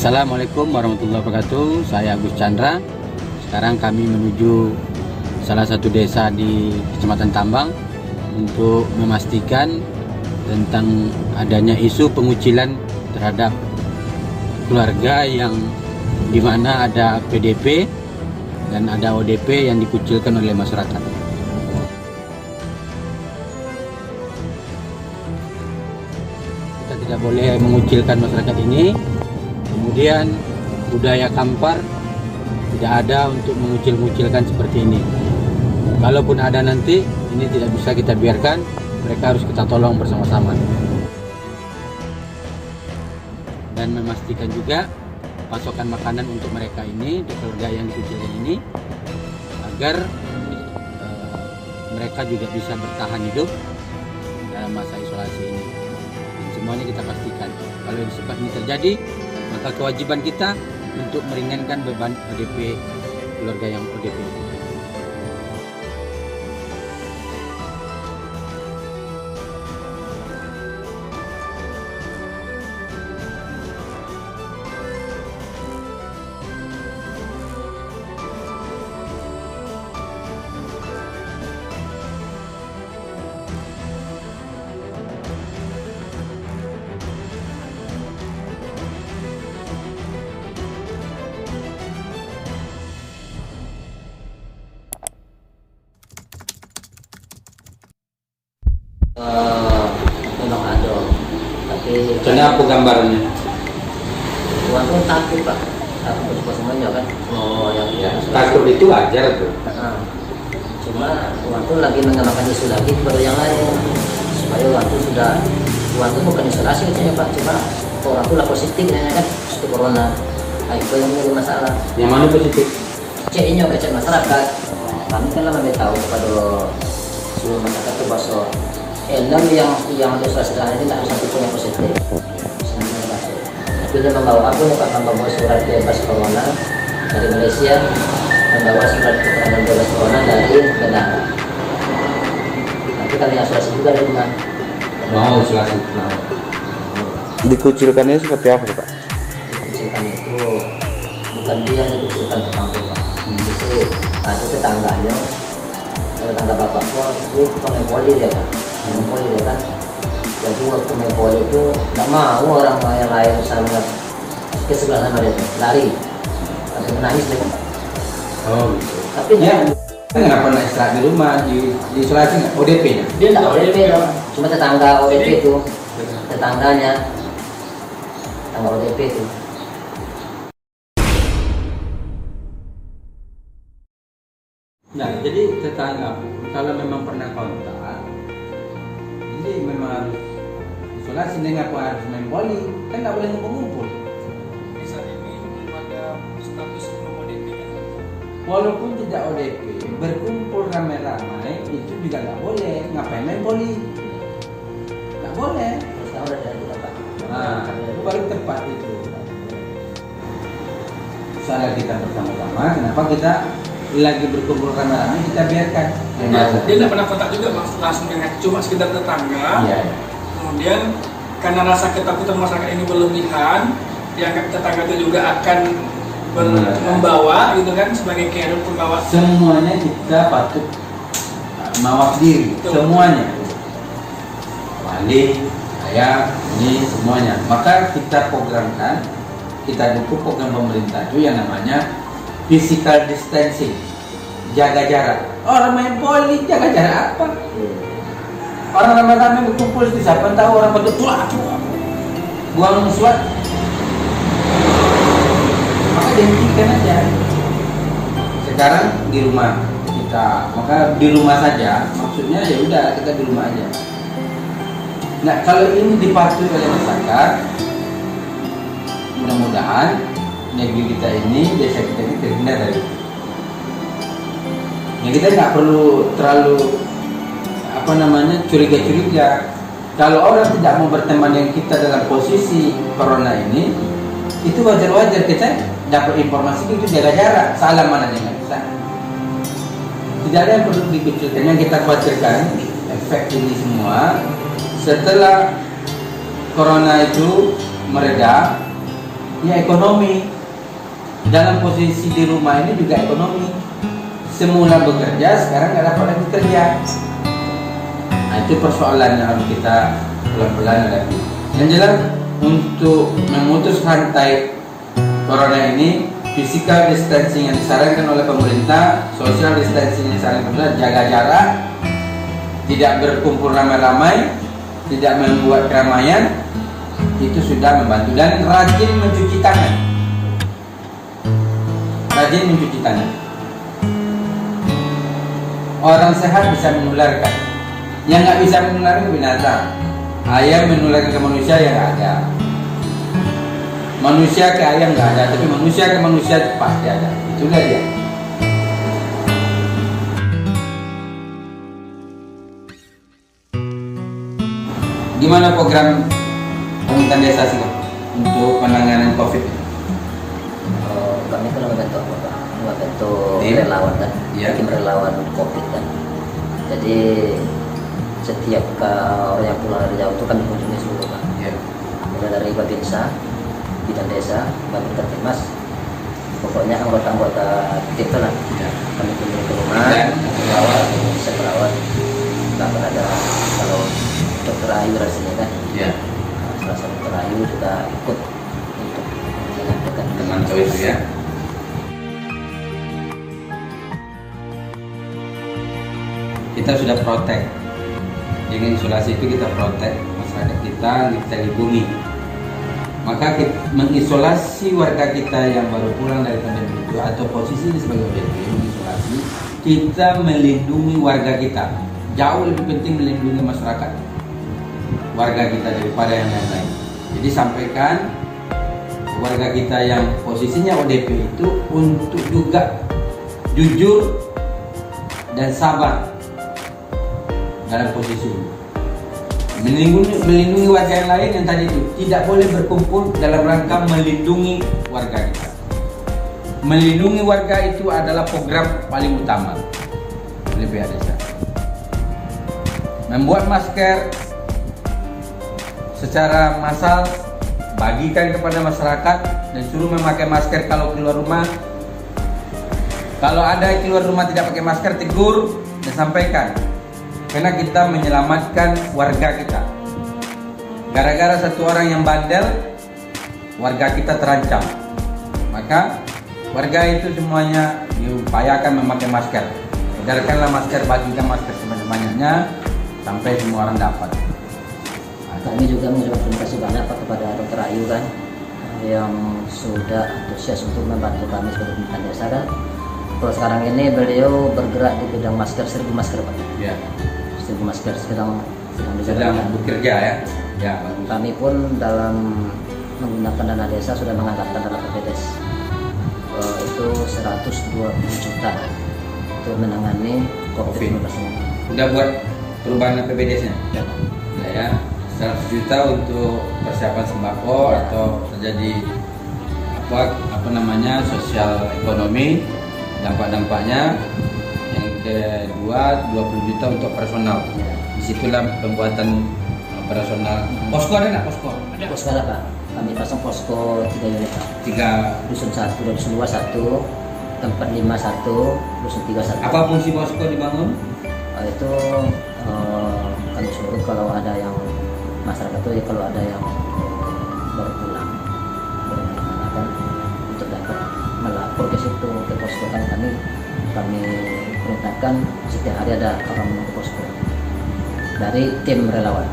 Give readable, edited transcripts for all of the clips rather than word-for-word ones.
Assalamualaikum warahmatullahi wabarakatuh. Saya Agus Chandra. Sekarang kami menuju salah satu desa di Kecamatan Tambang untuk memastikan tentang adanya isu pengucilan terhadap keluarga yang dimana ada PDP dan ada ODP yang dikucilkan oleh masyarakat. Kita tidak boleh mengucilkan masyarakat ini. Kemudian budaya Kampar tidak ada untuk mengucil-ngucilkan seperti ini. Kalaupun ada nanti, ini tidak bisa kita biarkan. Mereka harus kita tolong bersama-sama. Dan memastikan juga pasokan makanan untuk mereka ini, di keluarga yang dikucilkan ini, agar mereka juga bisa bertahan hidup dalam masa isolasi ini. Dan semuanya kita pastikan. Kalau sempat ini terjadi, maka kewajiban kita untuk meringankan beban ODP, keluarga yang ODP. Memang ada, tapi Contohnya apa gambarannya? Tuhan tuh takut pak, takut untuk semuanya kan. Oh yang Takut itu wajar tuh. Cuma Tuhan tuh lagi mengenalkan isu lagi kepada yang lain supaya Tuhan tuh bukan isolasi katanya pak, cuma orang tuh lah positif kan itu corona. Nah, itu yang menjadi masalah. Yang mana positif? Ceknya kecil masyarakat. Kami kan lama tahu kepada seluruh masyarakat itu bahwa yang ada suasana ini tak satu pun yang positif. Tapi dia membawa membawa surat bebas corona dari Malaysia, membawa surat keterangan bebas corona dari Kedah. Nanti kami isolasi juga di rumah. Mau isolasi. Dikucilkannya seperti apa Pak? Dikucilkan itu bukan dia yang dikucilkan ke kampung Pak. Itu ada tetangganya, tetangga bapak pun itu pengepoli dia kan. Mempoli ya kan, jadi waktu mempoli itu nggak mau orang yang lain sama ke sebelah sama dia lari, tapi menangis dia. Oh gitu. Tapi Ya, nggak pernah istirahat di rumah, di isolasi nggak? ODP-nya? dia nggak ODP dong, cuma tetangga ODP itu, tetangga ODP itu. Nah, jadi tetangga kalau memang pernah kontak, jadi memang harus isolasi. Dengan apa harus main voli? Kan nggak boleh ngumpul-ngumpul. Saat ini belum ada status belum ODP kan? Walaupun tidak ODP, berkumpul ramai-ramai itu juga nggak boleh. Ngapain main voli? Nggak boleh. Terus sekarang udah dari Pak. Nah, itu paling tepat itu. Salah kita bersama-sama. Kenapa kita lagi berkumpul ramai-ramai kita biarkan? Dia tidak pernah kontak juga mas, langsung dengan cuma sekedar tetangga. Iya. Kemudian karena rasa ketakutan masyarakat ini berlebihan, dianggap tetangga itu juga akan membawa gitu kan sebagai carrier pembawa. Semuanya kita patut mawas diri. Betul. Semuanya. Wali, saya, ini semuanya. Maka kita programkan, kita dukung program pemerintah itu yang namanya physical distancing, jaga jarak. Orang main voli jaga jarak apa? Orang ramai-ramai berkumpul di siapa tahu orang pada tua buang suat. Maka dihentikan aja. Sekarang di rumah kita, maka di rumah saja. Maksudnya ya udah kita di rumah aja. Nah kalau ini dipatuhi oleh masyarakat, mudah-mudahan negeri kita ini, desa kita ini terhindar dari. Ya kita nggak perlu terlalu curiga-curiga. Kalau orang tidak mau berteman dengan kita dalam posisi corona ini, itu wajar-wajar kita dapat informasi itu jaga jarak, salaman aja nggak bisa. Tidak ada yang perlu dikucilkan. Yang kita khawatirkan efek ini semua setelah corona itu mereda, Ya ekonomi. Dalam posisi di rumah ini juga ekonomi. Semula bekerja, sekarang nggak dapat lagi kerja. Nah itu persoalan yang harus kita pelan-pelan hadapi. Yang jelas untuk memutus rantai corona ini, physical distancing yang disarankan oleh pemerintah, social distancing yang disarankan oleh pemerintah, jaga jarak, tidak berkumpul ramai-ramai, tidak membuat keramaian, itu sudah membantu. Dan rajin mencuci tangan. Rajin mencuci tangan. Orang sehat bisa menularkan. Yang nggak bisa menularkan ke binatang. Ayam menularkan ke manusia yang nggak ada. Manusia ke ayam nggak ada, tapi manusia ke manusia pasti ada. Itulah dia. Gimana program pemerintahan desa sih untuk penanganan COVID? Kami kan membentuk Tim relawan kan, Iya. tim relawan COVID kan. Jadi setiap orang yang pulang dari jauh itu kami kunjungi seluruh kan. Ya. Mulai dari Babinsa, Bidan Desa, Babinsa Timas, pokoknya anggota-anggota tim lah. Ya. Kami kunjungi ke rumah, Dan perawat. bisa perawat. Bahkan ada kalau dokter Ayu rasanya kan. Ya. Salah satu dokter Ayu juga ikut untuk menyampaikan Memantau itu ya. Kita sudah protek. Dengan isolasi itu kita protek masyarakat kita lindungi. Maka kita mengisolasi warga kita yang baru pulang dari pandemi itu atau posisi ini sebagai ODP mengisolasi, kita melindungi warga kita. Jauh lebih penting melindungi masyarakat warga kita daripada yang lain-lain. Jadi sampaikan warga kita yang posisinya ODP itu untuk juga jujur dan sabar dalam posisi ini. Melindungi warga yang lain yang tadi itu tidak boleh berkumpul dalam rangka melindungi warga kita. Melindungi warga itu adalah program paling utama oleh pihak desa. Membuat masker secara massal, bagikan kepada masyarakat dan suruh memakai masker kalau keluar rumah. Kalau ada yang keluar rumah tidak pakai masker, tegur dan sampaikan. Karena kita menyelamatkan warga kita. Gara-gara satu orang yang bandel, warga kita terancam. Maka warga itu semuanya diupayakan memakai masker. Edarkanlah masker, bagikan masker sebanyak-banyaknya sampai semua orang dapat. Kami juga mengucapkan terima kasih banyak Pak kepada Dr. Ayu kan yang sudah antusias untuk membantu kami sebagai pemerintahan desa kan. Kalau sekarang ini beliau bergerak di bidang masker, 1000 masker Pak. Ya. 1000 masker sedang Sedang bekerja ya. Ya, bagus. Kami pun dalam menggunakan dana desa sudah menganggarkan dana PPDS itu 120 juta untuk menangani COVID-19 ini. Udah buat perubahan PPDS-nya? Ya. Ya, 100 juta untuk persiapan sembako atau terjadi apa namanya sosial ekonomi, dampak-dampaknya. Yang kedua 20 juta untuk personal. Disitulah pembuatan operasional. Posko ada nggak posko? Ada posko ada Pak. Kami pasang posko 3 unit Pak. 3. Dusun 1, dusun 2 1, tempat 5 1, dusun 3 1. Apa fungsi posko dibangun? Itu kami suruh kalau ada yang masyarakat itu kalau ada yang baru pulang kan untuk dapat melapor ke situ ke posko kan kami perintahkan setiap hari ada orang ke posko dari tim relawan.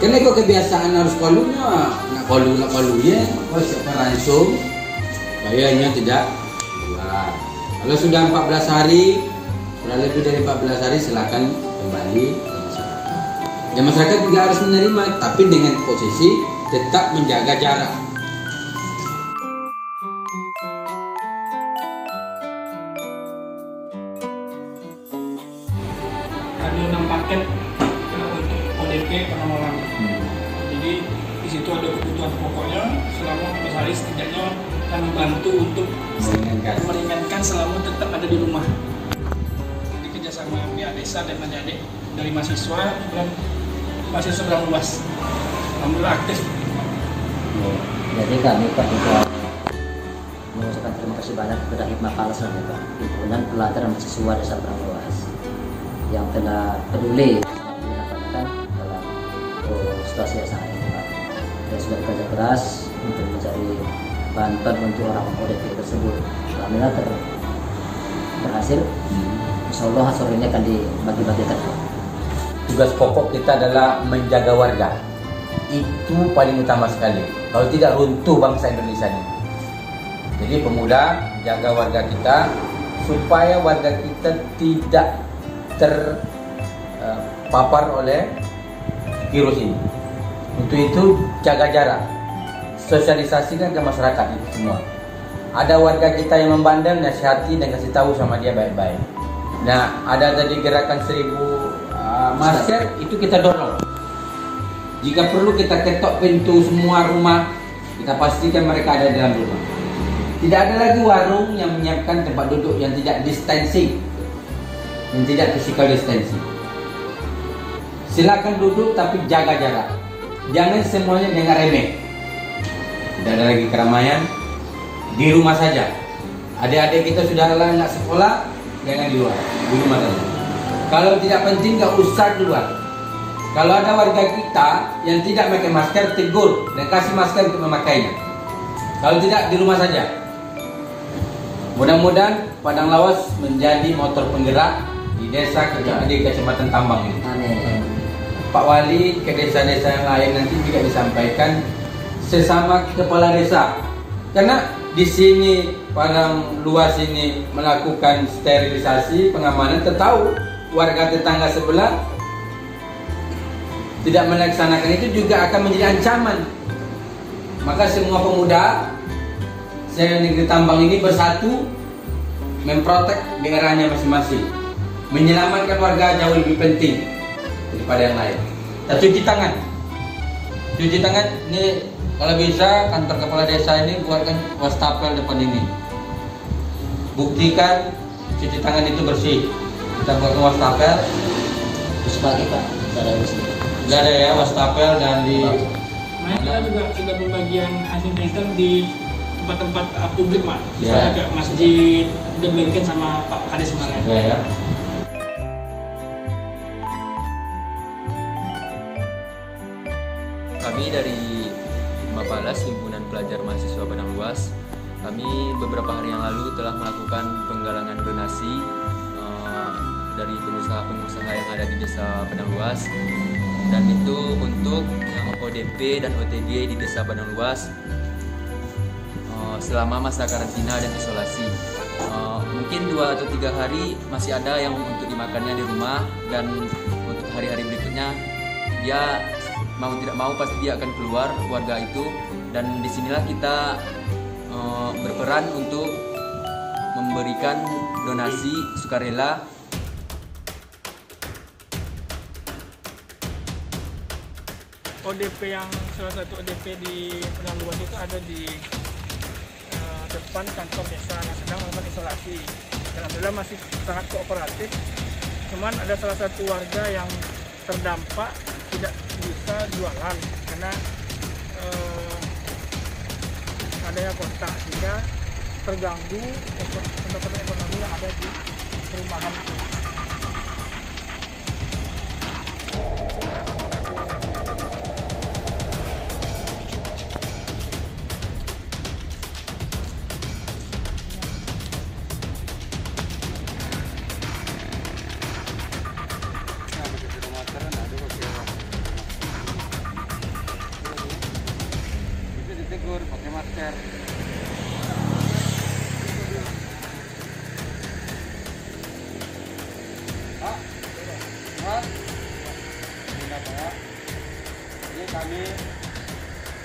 Kena kok kebiasaan harus kolunya, nak kolu ya, kok siapa langsung bayarnya tidak keluar. Kalau sudah 14 hari, sudah lebih dari 14 hari silakan kembali ke masyarakat. Ya masyarakat juga harus menerima, tapi dengan posisi tetap menjaga jarak. Ada 6 paket untuk ODP pengelolaan. Jadi di situ ada kebutuhan pokoknya selama 14 hari setidaknya akan membantu untuk meringankan selama tetap ada di rumah. Jadi kerjasama pihak desa dan adik-adik dari mahasiswa dan masih seberang luas. Alhamdulillah aktif. Jadi kami Pak juga mengucapkan terima kasih banyak kepada Hikmah Falas Pak, himpunan pelajar dan mahasiswa Desa Berang Luas yang telah peduli kan dalam situasi yang sangat ini Pak. Dia sudah bekerja keras untuk mencari bantuan untuk orang ODP tersebut. Alhamdulillah berhasil. Insya Allah sore ini akan dibagi-bagikan. Tugas pokok kita adalah menjaga warga. Itu paling utama sekali. Kalau tidak runtuh bangsa Indonesia ini. Jadi pemuda jaga warga kita supaya warga kita tidak terpapar oleh virus ini. Untuk itu jaga jarak, sosialisasikan ke masyarakat itu semua. Ada warga kita yang membandel, nasihati dan kasih tahu sama dia baik-baik. Nah, ada tadi gerakan 1000 masker, itu kita dorong. Jika perlu kita ketok pintu semua rumah, kita pastikan mereka ada di dalam rumah. Tidak ada lagi warung yang menyiapkan tempat duduk yang tidak distancing, yang tidak physical distancing. Silakan duduk tapi jaga jarak. Jangan semuanya dengan remeh. Tidak ada lagi keramaian. Di rumah saja. Adik-adik kita sudah nggak sekolah, jangan di luar, di rumah saja. Kalau tidak penting nggak usah keluar. Kalau ada warga kita yang tidak pakai masker, tegur dan kasih masker untuk memakainya. Kalau tidak, di rumah saja. Mudah-mudahan Padang Lawas menjadi motor penggerak di desa kita di Kecamatan Tambang ini. Amin. Pak Wali ke desa-desa yang lain nanti juga disampaikan sesama kepala desa. Karena di sini Padang Luas ini melakukan sterilisasi, pengamanan, tahu warga tetangga sebelah tidak melaksanakan itu juga akan menjadi ancaman. Maka semua pemuda se-Negeri Tambang ini bersatu memprotek daerahnya masing-masing. Menyelamatkan warga jauh lebih penting daripada yang lain. Dan cuci tangan. Cuci tangan ini kalau bisa kantor kepala desa ini buatkan wastafel depan ini. Buktikan cuci tangan itu bersih. Kita buatkan wastafel. Terus pagi Pak, ada sedikit. Tidak ada ya wastafel dan di Kita juga sudah pembagian hand sanitizer di tempat-tempat publik Pak. Ya. Misalnya ke masjid, udah bagikan sama Pak Kades kemarin. ya. Kami dari Mapalas, Himpunan Pelajar Mahasiswa Padang Luas, kami beberapa hari yang lalu telah melakukan penggalangan donasi dari pengusaha-pengusaha yang ada di Desa Padang Luas, dan itu untuk yang ODP dan OTG di Desa Padang Luas selama masa karantina dan isolasi. Mungkin 2 atau 3 hari masih ada yang untuk dimakannya di rumah, dan untuk hari-hari berikutnya dia mau tidak mau pasti dia akan keluar warga itu, dan disinilah kita berperan untuk memberikan donasi sukarela. ODP yang salah satu ODP di Padang Luas itu ada di depan kantor desa yang sedang melakukan isolasi. Dan alhamdulillah masih sangat kooperatif. Cuman ada salah satu warga yang terdampak tidak bisa jualan karena adanya kontak, sehingga terganggu pendapatan ekonomi yang ada di perumahan itu. Ditegur pakai masker. Pak, Pak, jadi kami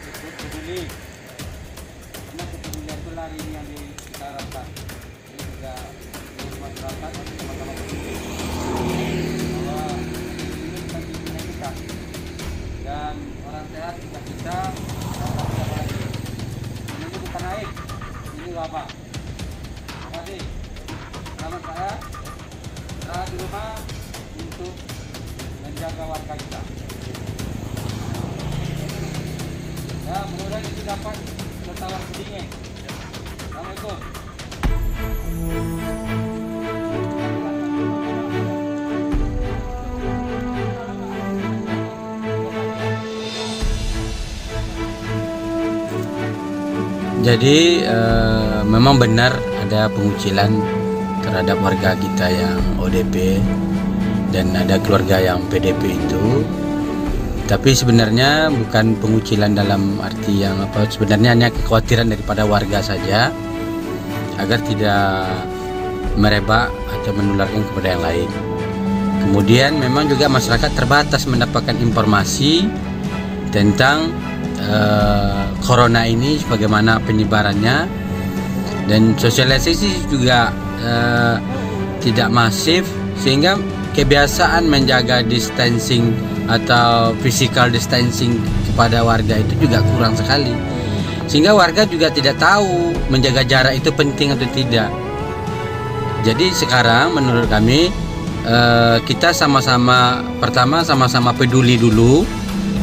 ikut peduli, karena kepedulian itu lari ini yang kita harapkan. Jadi juga seluruh masyarakat harus sama-sama peduli bahwa ini bukan pimpinannya kita, dan orang sehat juga kita. Ini bukan naik, ini wabah. Jadi, selamat saya berada di rumah untuk menjaga warga kita. dapat tertawa sedikit. Assalamualaikum. Jadi memang benar ada pengucilan terhadap warga kita yang ODP dan ada keluarga yang PDP itu. Tapi sebenarnya bukan pengucilan dalam arti yang apa, sebenarnya hanya kekhawatiran daripada warga saja agar tidak merebak atau menularkan kepada yang lain. Kemudian memang juga masyarakat terbatas mendapatkan informasi tentang corona ini, bagaimana penyebarannya, dan sosialisasi juga tidak masif, sehingga kebiasaan menjaga distancing atau physical distancing kepada warga itu juga kurang sekali, sehingga warga juga tidak tahu menjaga jarak itu penting atau tidak. Jadi sekarang menurut kami kita sama-sama peduli dulu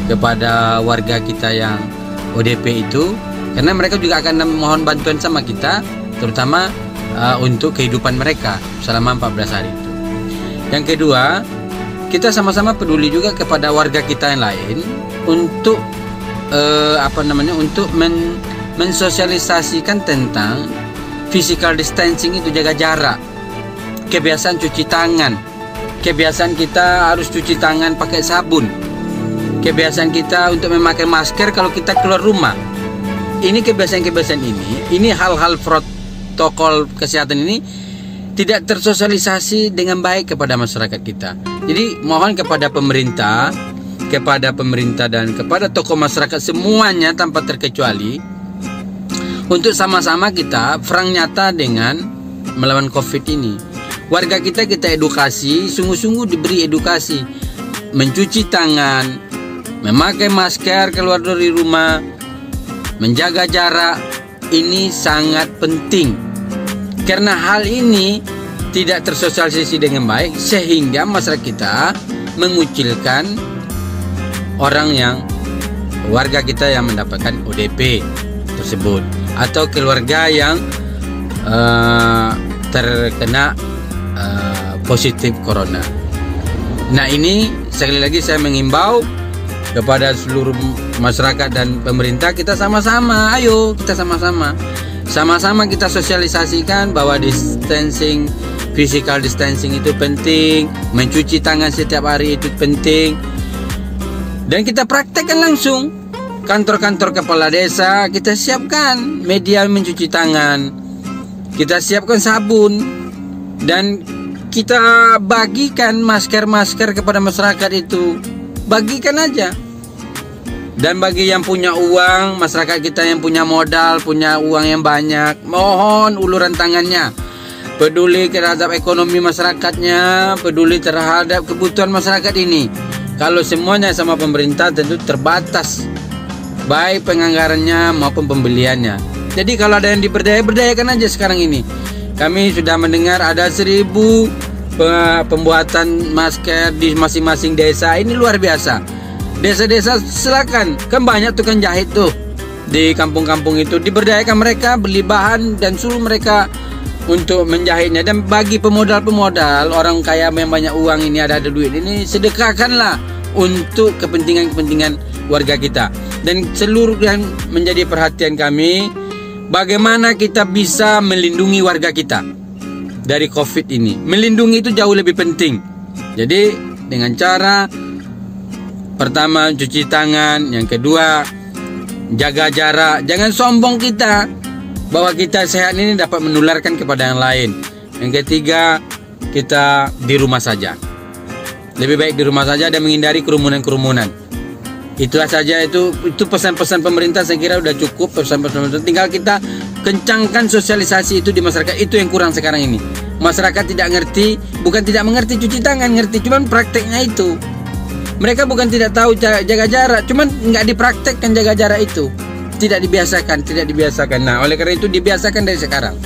kepada warga kita yang ODP itu, karena mereka juga akan mohon bantuan sama kita, terutama untuk kehidupan mereka selama 14 hari itu. Yang kedua, kita sama-sama peduli juga kepada warga kita yang lain untuk untuk mensosialisasikan tentang physical distancing itu, jaga jarak, kebiasaan cuci tangan, kebiasaan kita harus cuci tangan pakai sabun, kebiasaan kita untuk memakai masker kalau kita keluar rumah. Ini kebiasaan-kebiasaan ini hal-hal protokol kesehatan ini tidak tersosialisasi dengan baik kepada masyarakat kita. Jadi mohon kepada pemerintah dan kepada tokoh masyarakat semuanya tanpa terkecuali untuk sama-sama kita perang nyata dengan melawan COVID ini. Warga kita edukasi, sungguh-sungguh diberi edukasi, mencuci tangan, memakai masker keluar dari rumah, menjaga jarak, ini sangat penting. Karena hal ini tidak tersosialisasi dengan baik, sehingga masyarakat kita mengucilkan warga kita yang mendapatkan ODP tersebut, atau keluarga yang terkena positif corona. Nah, ini sekali lagi saya mengimbau kepada seluruh masyarakat dan pemerintah, kita sama-sama, ayo kita sama-sama kita sosialisasikan bahwa physical distancing itu penting, mencuci tangan setiap hari itu penting, dan kita praktekkan langsung. Kantor-kantor kepala desa kita siapkan media mencuci tangan, kita siapkan sabun, dan kita bagikan masker-masker kepada masyarakat itu. Bagikan aja. Dan bagi yang punya uang, masyarakat kita yang punya modal, punya uang yang banyak, mohon uluran tangannya. Peduli terhadap ekonomi masyarakatnya, peduli terhadap kebutuhan masyarakat ini. Kalau semuanya sama pemerintah tentu terbatas, baik penganggarannya maupun pembeliannya. Jadi kalau ada yang berdayakan aja sekarang ini. Kami sudah mendengar ada 1000 pembuatan masker di masing-masing desa. Ini luar biasa. Desa-desa silakan, kan banyak tukang jahit tuh di kampung-kampung itu. Diberdayakan mereka, beli bahan dan suruh mereka untuk menjahitnya. Dan bagi pemodal-pemodal, orang kaya yang banyak uang ini, ada duit ini, sedekahkanlah untuk kepentingan-kepentingan warga kita. Dan seluruh yang menjadi perhatian kami, bagaimana kita bisa melindungi warga kita dari COVID ini. Melindungi itu jauh lebih penting. Jadi dengan cara pertama cuci tangan, yang kedua jaga jarak. Jangan sombong kita bahwa kita sehat ini dapat menularkan kepada yang lain. Yang ketiga, kita di rumah saja. Lebih baik di rumah saja dan menghindari kerumunan-kerumunan. Itulah saja, itu pesan-pesan pemerintah saya kira udah cukup. Pesan-pesan tinggal kita kencangkan sosialisasi itu di masyarakat. Itu yang kurang sekarang ini. Masyarakat tidak ngerti, bukan tidak mengerti cuci tangan, ngerti, cuman prakteknya itu. Mereka bukan tidak tahu jaga jarak, cuman nggak dipraktekkan jaga jarak itu. Tidak dibiasakan. Nah, oleh karena itu dibiasakan dari sekarang.